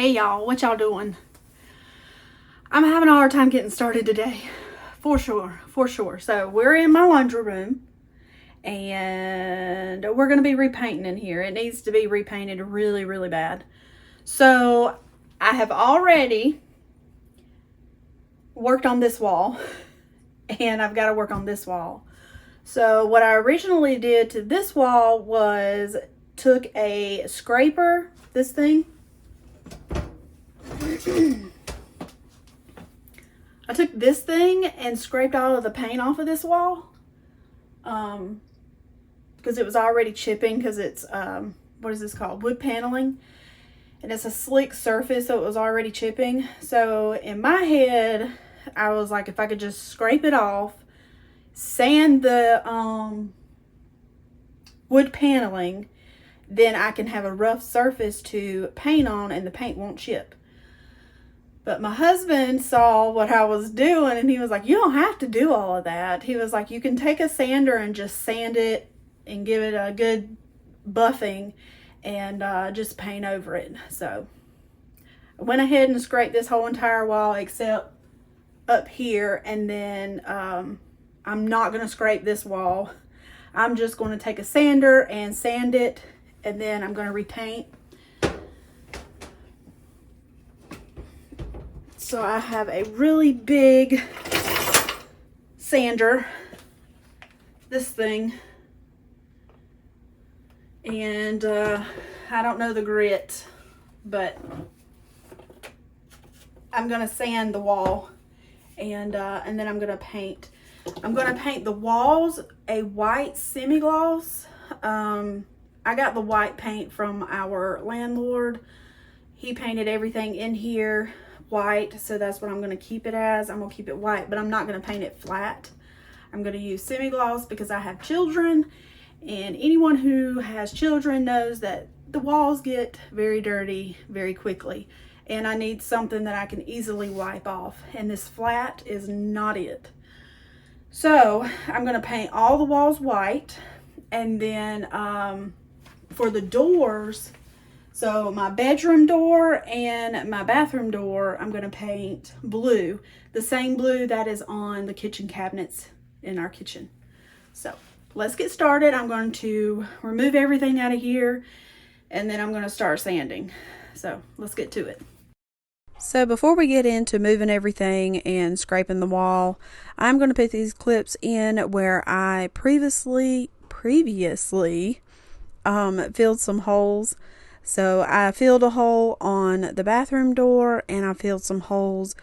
Hey y'all, what y'all doing? I'm having a hard time getting started today. For sure. So we're in my laundry room and we're going to be repainting in here. It needs to be repainted really, really bad. So I have already worked on this wall and I've got to work on this wall. So what I originally did to this wall was took a scraper, this thing. I took this thing and scraped all of the paint off of this wall because it was already chipping because it's, what is this called? Wood paneling. And it's a slick surface, so it was already chipping. So in my head, I was like, if I could just scrape it off, sand the wood paneling, then I can have a rough surface to paint on and the paint won't chip. But my husband saw what I was doing and he was like, you don't have to do all of that. He was like, you can take a sander and just sand it and give it a good buffing and just paint over it. So I went ahead and scraped this whole entire wall except up here, and then I'm not going to scrape this wall. I'm just going to take a sander and sand it, and then I'm going to repaint. So I have a really big sander, this thing, and I don't know the grit, but I'm gonna sand the wall, and then I'm gonna paint. I'm gonna paint the walls a white semi-gloss. I got the white paint from our landlord. He painted everything in here white, so that's what I'm going to keep it as. I'm going to keep it white, but I'm not going to paint it flat. I'm going to use semi-gloss because I have children, and anyone who has children knows that the walls get very dirty very quickly, and I need something that I can easily wipe off, and this flat is not it. So I'm going to paint all the walls white, and then for the doors, so my bedroom door and my bathroom door, I'm going to paint blue, the same blue that is on the kitchen cabinets in our kitchen. So let's get started. I'm going to remove everything out of here, and then I'm going to start sanding. So let's get to it. So before we get into moving everything and scraping the wall, I'm going to put these clips in where I previously filled some holes. So I filled a hole on the bathroom door, and I filled some holes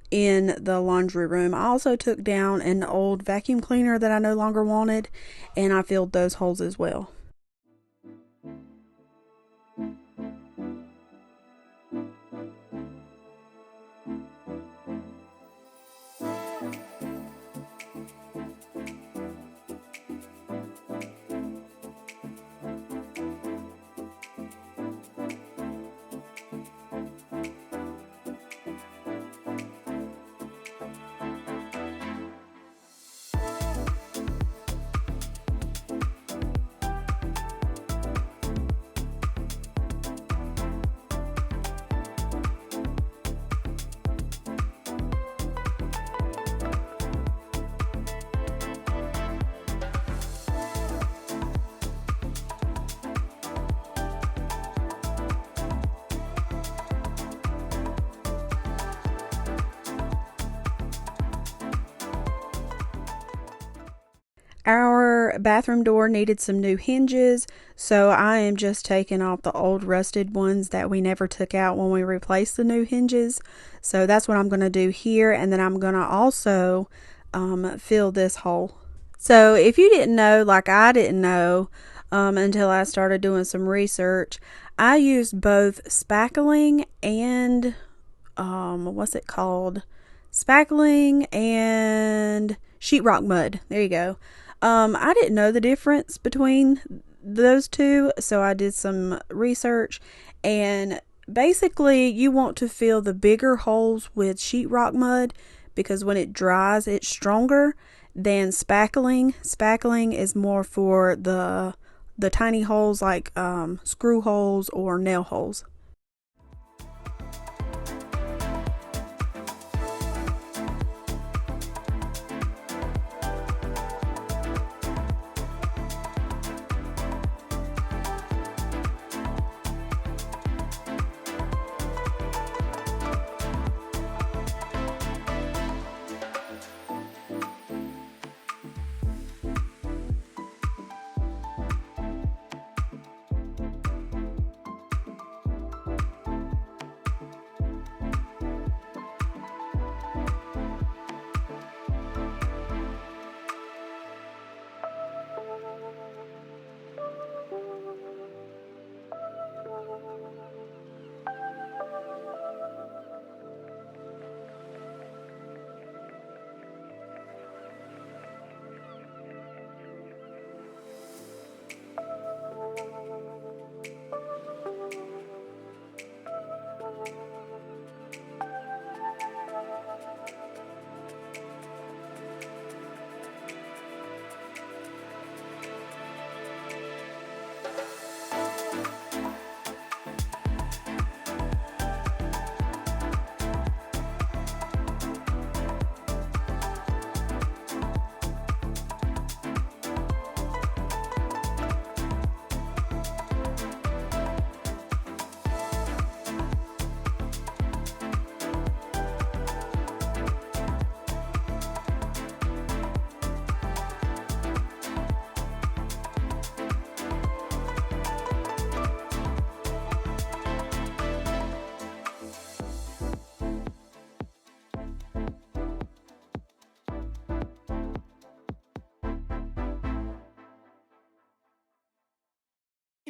in the laundry room. I also took down an old vacuum cleaner that I no longer wanted, and I filled those holes as well. Our bathroom door needed some new hinges, so I am just taking off the old rusted ones that we never took out when we replaced the new hinges. So that's what I'm going to do here, and then I'm going to also fill this hole. So if you didn't know, like I didn't know until I started doing some research, I used both spackling and what's it called? Spackling and sheetrock mud. There you go. I didn't know the difference between those two, so I did some research, and basically you want to fill the bigger holes with sheetrock mud because when it dries it's stronger than spackling. Spackling is more for the tiny holes like screw holes or nail holes.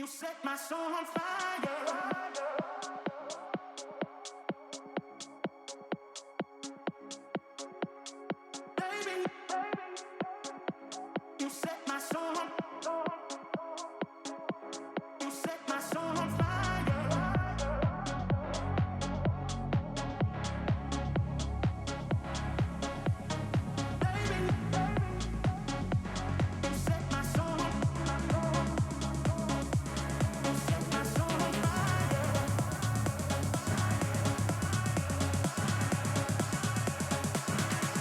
You set my soul on fire. Baby, you set my soul on You set my soul on fire. Baby, you set my soul on You set my soul on fire.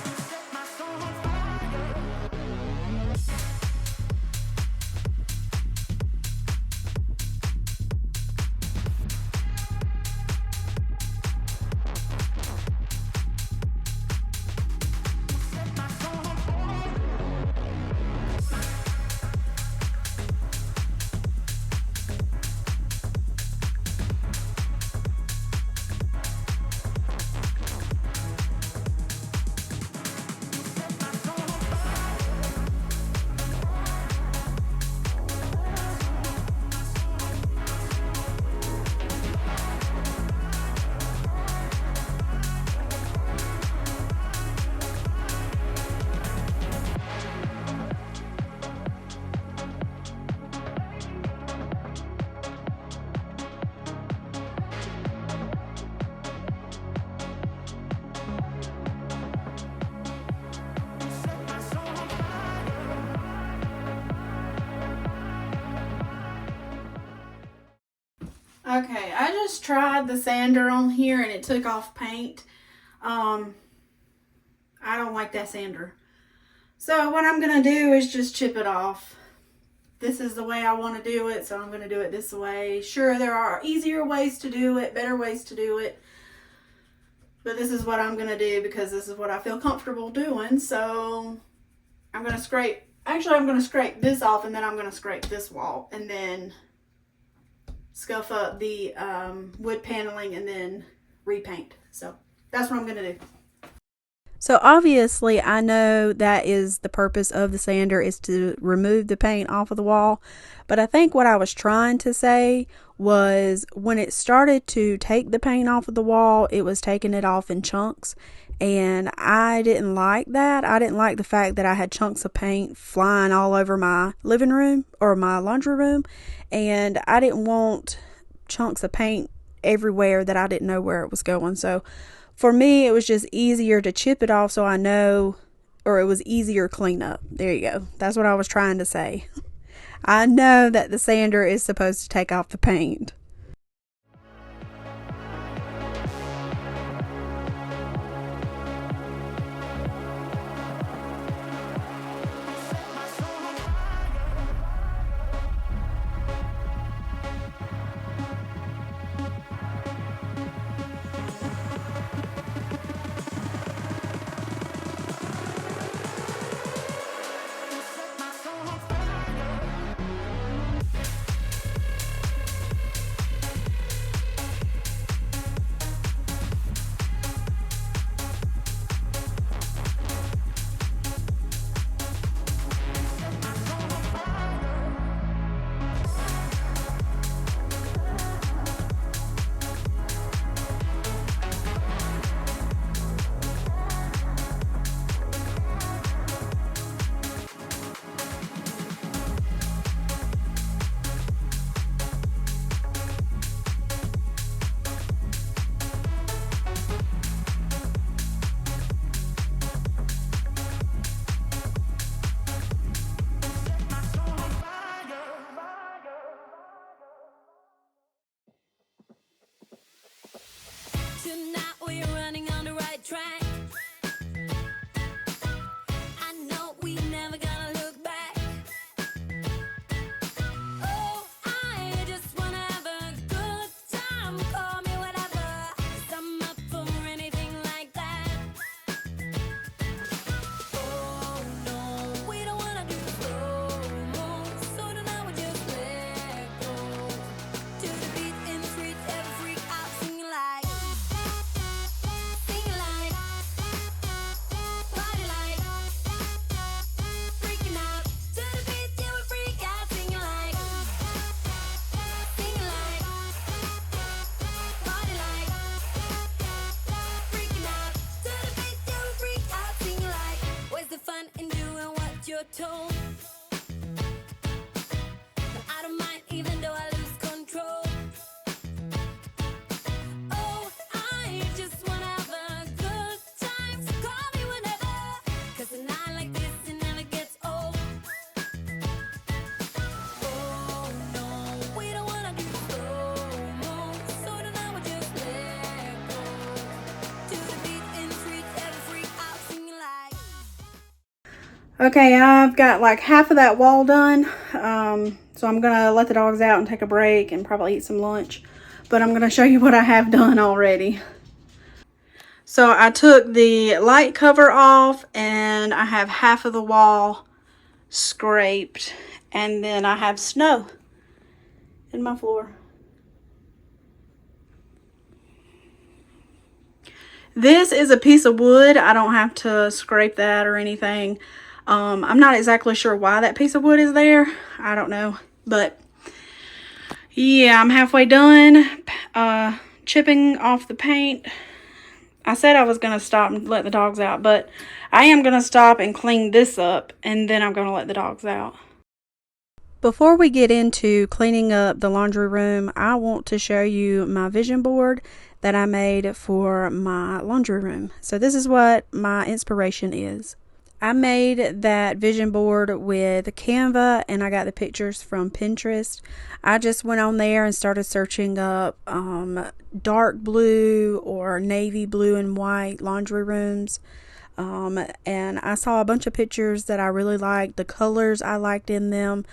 You set my soul on fire. Okay, I just tried the sander on here and it took off paint. I don't like that sander. So what I'm going to do is just chip it off. This is the way I want to do it, so I'm going to do it this way. Sure, there are easier ways to do it, better ways to do it. But this is what I'm going to do because this is what I feel comfortable doing. So I'm going to scrape, actually I'm going to scrape this off and then I'm going to scrape this wall and then scuff up the wood paneling and then repaint. So that's what I'm going to do. So obviously I know that is the purpose of the sander, is to remove the paint off of the wall. But I think what I was trying to say was when it started to take the paint off of the wall, it was taking it off in chunks. And I didn't like that. I didn't like the fact that I had chunks of paint flying all over my living room or my laundry room. And I didn't want chunks of paint everywhere that I didn't know where it was going. So for me, it was just easier to chip it off so I know, or it was easier cleanup. There you go. That's what I was trying to say. I know that the sander is supposed to take off the paint. your tone. I don't mind even though I lose control. Oh, I just wanna have a good time. So call me whenever, 'cause a night like this, it never gets old. Oh no, we don't wanna do slow-mo, so tonight we just let go. To the beat in the street, every freak out singing like. Okay, I've got like half of that wall done. So I'm gonna let the dogs out and take a break and probably eat some lunch. But I'm gonna show you what I have done already. So I took the light cover off and I have half of the wall scraped, and then I have snow in my floor. This is a piece of wood. I don't have to scrape that or anything. I'm not exactly sure why that piece of wood is there. I don't know. But yeah, I'm halfway done chipping off the paint. I said I was going to stop and let the dogs out, but I am going to stop and clean this up, and then I'm going to let the dogs out. Before we get into cleaning up the laundry room, I want to show you my vision board that I made for my laundry room. So this is what my inspiration is. I made that vision board with Canva, and I got the pictures from Pinterest. I just went on there and started searching up dark blue or navy blue and white laundry rooms. And I saw a bunch of pictures that I really liked, the colors I liked in them.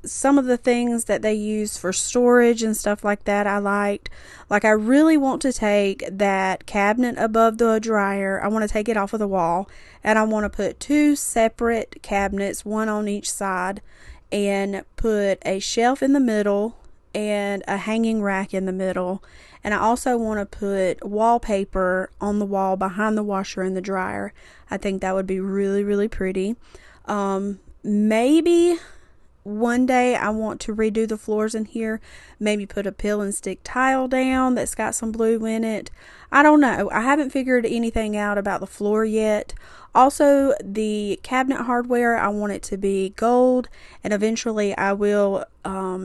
Some of the things that they use for storage and stuff like that I liked. Like, I really want to take that cabinet above the dryer, I want to take it off of the wall, and I want to put two separate cabinets, one on each side, and put a shelf in the middle and a hanging rack in the middle. And I also want to put wallpaper on the wall behind the washer and the dryer. I think that would be really, really pretty. Maybe one day I want to redo the floors in here. Maybe put a peel and stick tile down that's got some blue in it. I don't know. I haven't figured anything out about the floor yet. Also, the cabinet hardware, I want it to be gold. And eventually I will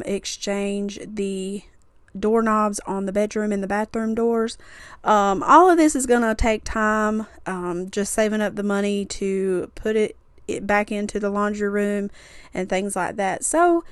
exchange the doorknobs on the bedroom and the bathroom doors. All of this is going to take time. Just saving up the money to put it back into the laundry room and things like that. So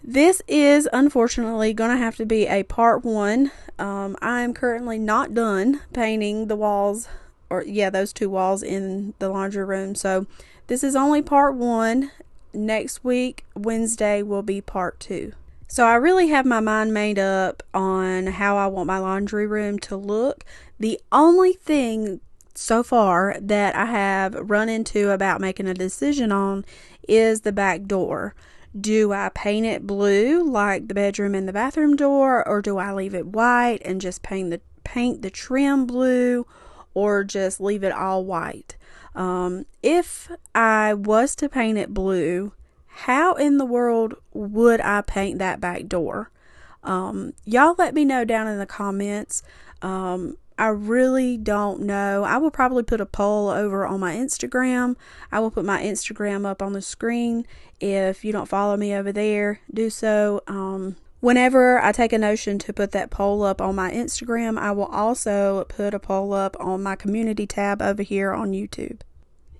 this is unfortunately going to have to be a part one. I am currently not done painting the walls, or those two walls in the laundry room. So this is only part one. Next week, Wednesday, will be part two. So I really have my mind made up on how I want my laundry room to look. The only thing so far that I have run into about making a decision on is the back door. Do I paint it blue like the bedroom and the bathroom door, or do I leave it white and just paint the trim blue, or just leave it all white? If I was to paint it blue, how in the world would I paint that back door? Y'all let me know down in the comments. I really don't know. I will probably put a poll over on my Instagram. I will put my Instagram up on the screen. If you don't follow me over there, do so. Whenever I take a notion to put that poll up on my Instagram, I will also put a poll up on my community tab over here on YouTube.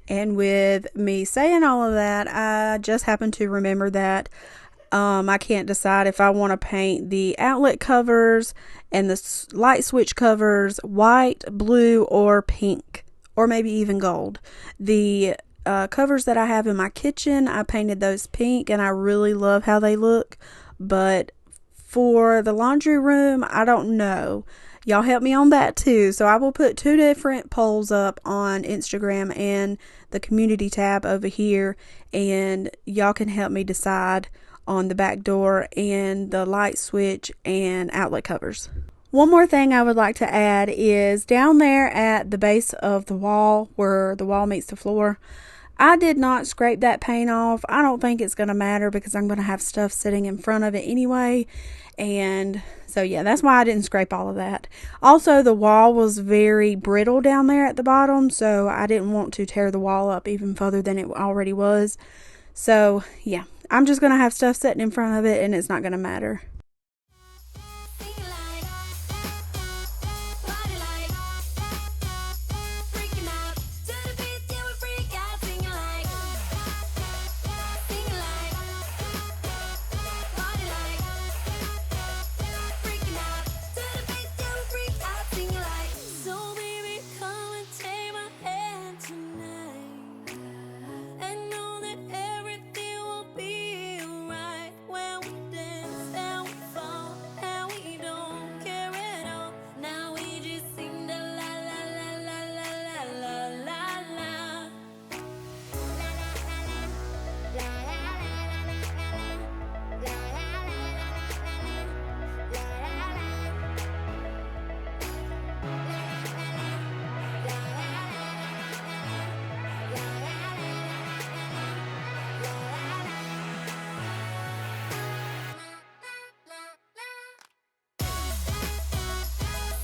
And with me saying all of that, I just happen to remember that I can't decide if I want to paint the outlet covers and the light switch covers white, blue, or pink, or maybe even gold. The covers that I have in my kitchen, I painted those pink, and I really love how they look. But for the laundry room, I don't know. Y'all help me on that too. So I will put two different polls up on Instagram and the community tab over here, and y'all can help me decide on the back door and the light switch and outlet covers. One more thing I would like to add is down there at the base of the wall, where the wall meets the floor, I did not scrape that paint off. I don't think it's going to matter because I'm going to have stuff sitting in front of it anyway. And so, yeah, that's why I didn't scrape all of that. Also, the wall was very brittle down there at the bottom, so I didn't want to tear the wall up even further than it already was. So, yeah, I'm just going to have stuff sitting in front of it, and it's not going to matter. Sing like, party like, freaking out to the beat, yeah we freak out. Sing like, party like, freaking out to the beat, yeah we freak out. Sing like, so baby come and take my hand tonight, and know that everything will be alright when we dance and we fall and we don't care at all. Now we just sing the la la la la la la la la la.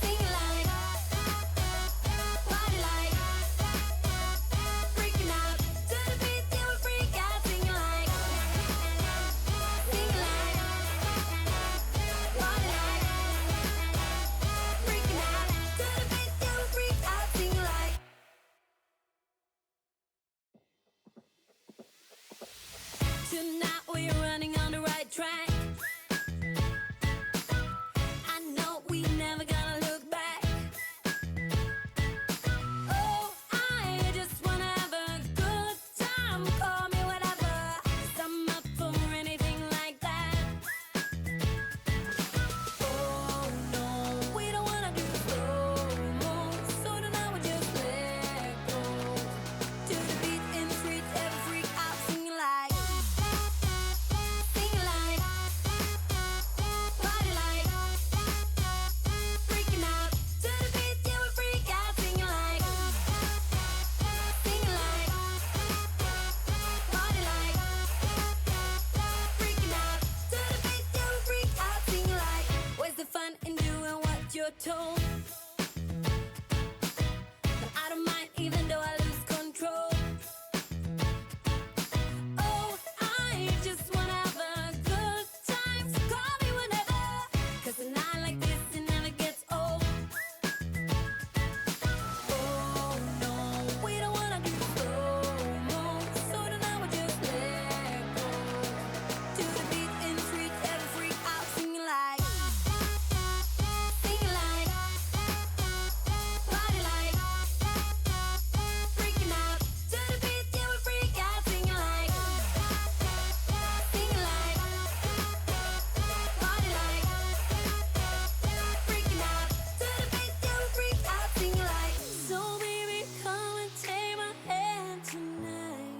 Sing like, party like, freaking out to the beat, yeah we freak out. Sing like, party like, freaking out to the beat, yeah we freak out. Sing like. Tonight we're running on the right track. I know we never gonna look back. Oh, I just wanna have a good time. Call me whatever, 'cause I'm up for anything like that. Oh no, we don't wanna do slow-mo, so tonight we just let go. To the beat in the street, every freak out, singing like, party like, freaking out to the beat, yeah we freak out, singing like, party like, freaking out to the beat, yeah we freak out, singing like. Where's the fun in doing what you're told? But I don't mind even though I lose control. Oh, I just wanna have a good time, so call me whenever, 'cause a night like this, it never gets old. Oh no, we don't wanna do slow-mo, so tonight we just let go. To the beat in the street, every freak out, singing like, party like, freaking out to the beat, yeah we freak out, singing like, party like, freaking out to the beat, yeah we freak out, singing like. So baby come and take my hand tonight,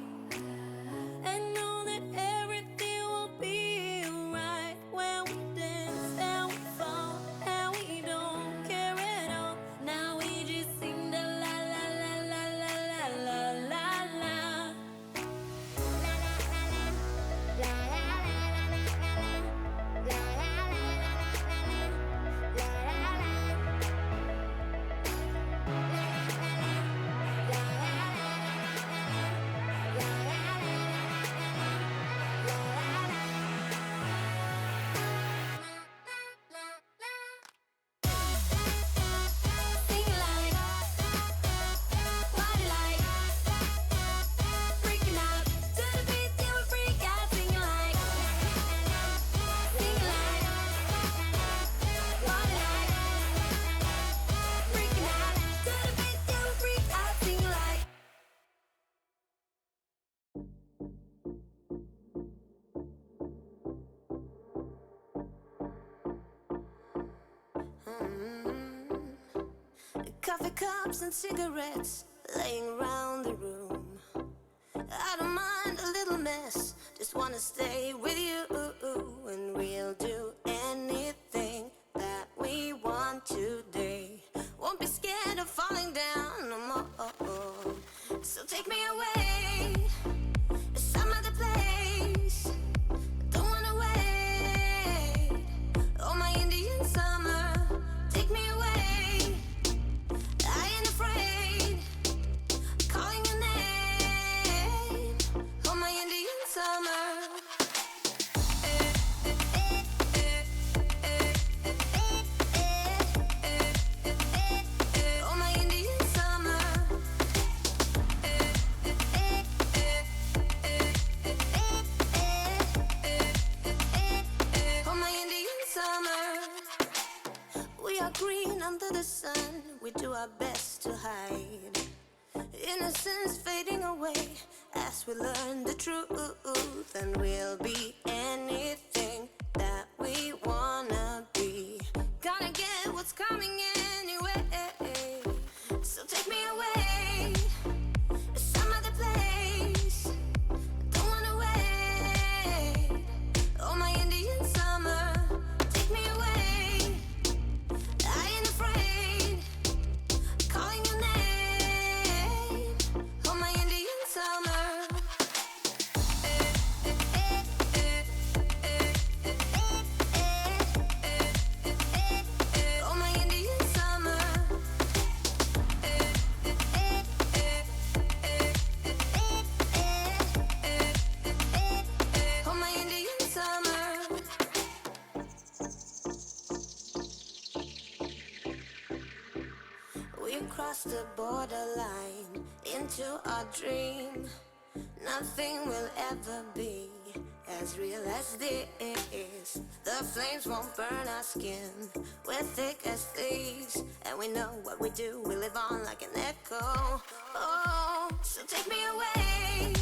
and know that everything will be alright when we dance and we fall and we don't care at all. Now we just sing the la la la la la la la la. Sing like, party like, freaking out to the beat, yeah we freak out, singing like, party like, freaking out to the beat, yeah we freak out, singing like. Coffee cups and cigarettes laying around the room. I don't mind a little mess, just wanna stay with you, and we'll do anything that we want today. Won't be scared of falling down no more. So take me away once we learn the truth, and we'll be anything that we wanna be. Gotta get what's coming anyway. So take me away, some other place. Don't wanna wait. Oh, my Indian summer, take me away. I ain't afraid, calling your name. Oh, my Indian summer. Oh, my Indian summer. Oh, my Indian summer. We've crossed the borderline into our dream. Nothing will ever be as real as this. The flames won't burn our skin. We're thick as thieves, and we know what we do. We live on like an echo. Oh, so take me away,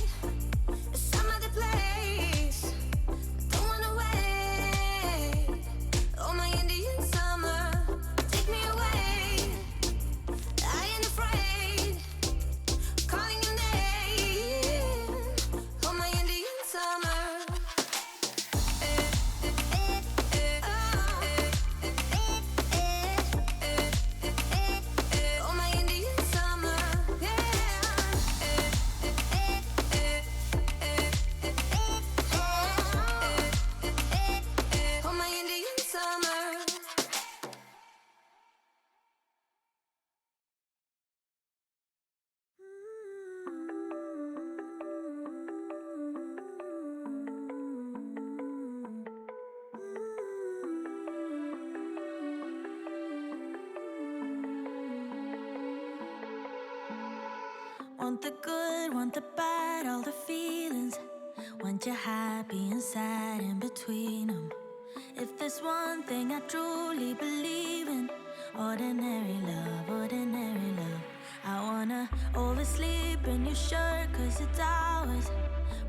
some other place. Don't wanna wait. Oh, my Indian summer, take me away. I ain't afraid, calling your name. Oh, my Indian summer. Oh, my Indian summer. Oh, my Indian summer. Want the good, want the bad, all the feelings. Want you happy and sad in between them. If there's one thing I truly believe in, ordinary love, ordinary love. I wanna oversleep in your shirt 'cause it's ours.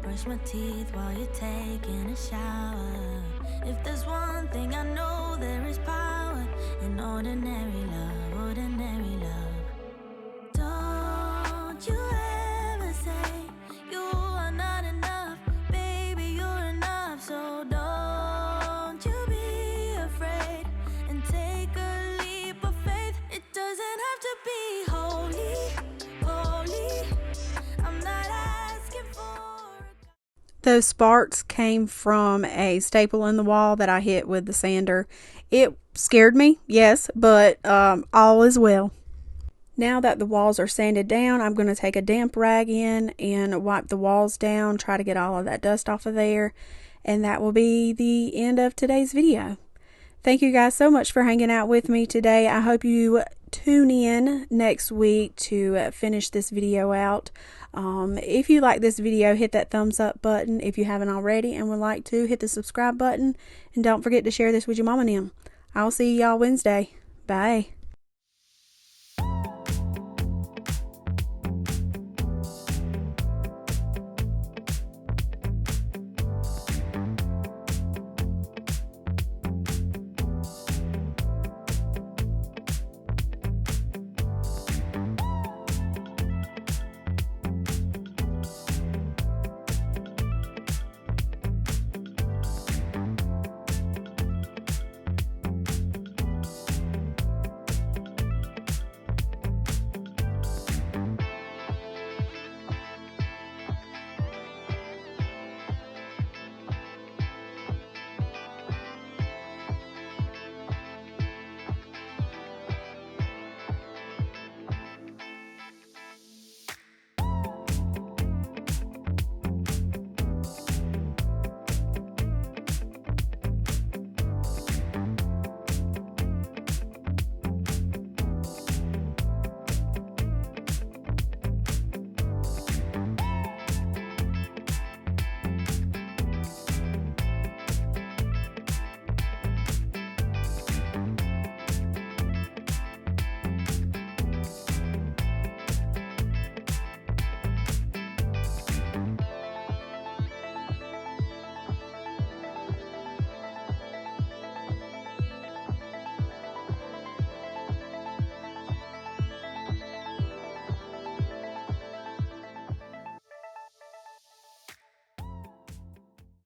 Brush my teeth while you're taking a shower. If there's one thing I know, there is power in ordinary love, ordinary love. Don't you ever say you are not enough, baby, you're enough. So don't you be afraid and take a leap of faith. It doesn't have to be holy, holy. I'm not asking for Those sparks came from a staple in the wall that I hit with the sander. It scared me, yes, but all is well. Now that the walls are sanded down, I'm going to take a damp rag in and wipe the walls down, try to get all of that dust off of there, and that will be the end of today's video. Thank you guys so much for hanging out with me today. I hope you tune in next week to finish this video out. If you like this video, hit that thumbs up button if you haven't already, and would like to hit the subscribe button, and don't forget to share this with your mom and them. I'll see y'all Wednesday. Bye.